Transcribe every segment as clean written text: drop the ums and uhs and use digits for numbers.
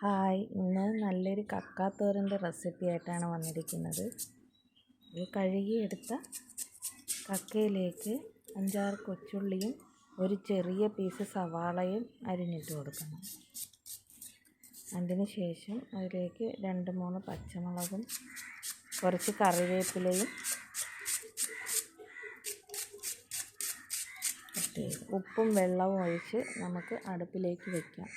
Hi, ഇന്ന് നല്ലൊരു കക്കാത്തോരൻ്റെ recipe ആയിട്ടാണ് വന്നിരിക്കുന്നത്. ഇത് കഴുകിയെടുത്ത കക്കയിലേക്ക് 5-6 കൊച്ചുള്ളിയും ഒരു ചെറിയ പീസ് സവാളയും അരിഞ്ഞിട്ട് കൊടുക്കണം. അതിന് ശേഷം അതിലേക്ക് 2-3 പച്ചമുളകും കുറച്ച് കറിവേപ്പിലയും ഉപ്പും വെള്ളവും ഒഴിച്ച് നമുക്ക് അടുപ്പിലേക്ക് വയ്ക്കാം.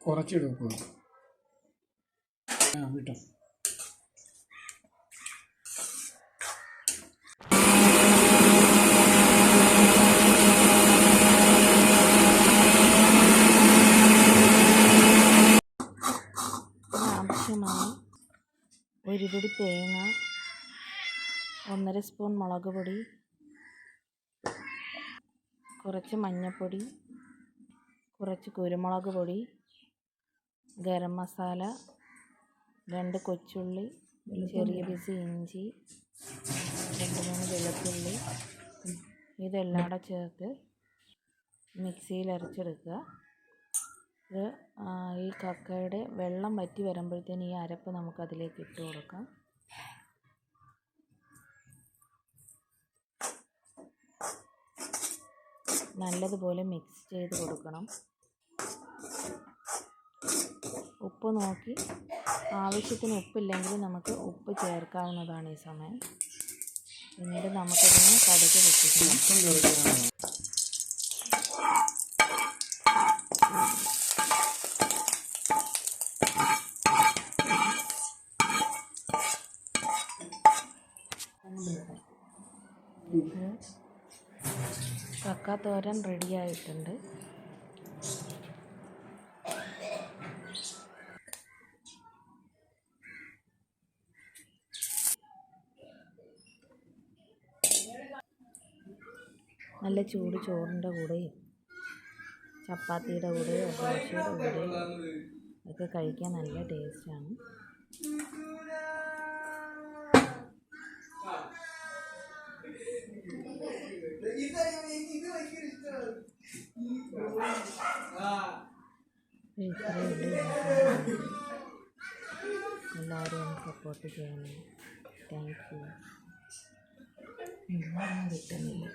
കുറച്ചിടും വിട്ടോ. ആവശ്യമായി 1 പിടി തേങ്ങ, 1.5 സ്പൂൺ മുളക് പൊടി, കുറച്ച് മഞ്ഞൾപ്പൊടി, കുറച്ച് കുരുമുളക് പൊടി, ഗരം മസാല, 2 കൊച്ചുള്ളി, ചെറിയ പീസ് ഇഞ്ചി, 2-3 വെളുത്തുള്ളി, ഇതെല്ലാം കൂടെ ചേർത്ത് മിക്സിയിൽ അരച്ചെടുക്കുക. ഇത് ഈ കക്കയുടെ വെള്ളം വറ്റി വരുമ്പോഴത്തേന് ഈ അരപ്പ് നമുക്കതിലേക്ക് ഇട്ട് കൊടുക്കാം. നല്ലതുപോലെ മിക്സ് ചെയ്ത് കൊടുക്കണം. ഉപ്പ് നോക്കി, ആവശ്യത്തിന് ഉപ്പില്ലെങ്കിൽ നമുക്ക് ഉപ്പ് ചേർക്കാവുന്നതാണ് ഈ സമയം. പിന്നീട് നമുക്കിതിന് കടുക് പൊട്ടിക്കണം. കക്കാത്തോരൻ റെഡിയായിട്ടുണ്ട്. നല്ല ചൂട് ചോറിൻ്റെ കൂടെയും ചപ്പാത്തിയുടെ കൂടെയോ ദോശയുടെ കൂടെയോ ഒക്കെ കഴിക്കാൻ നല്ല ടേസ്റ്റാണ്. എല്ലാവരും ഒന്ന് സപ്പോർട്ട് ചെയ്യണം. Thank you. കിട്ടുന്നില്ല.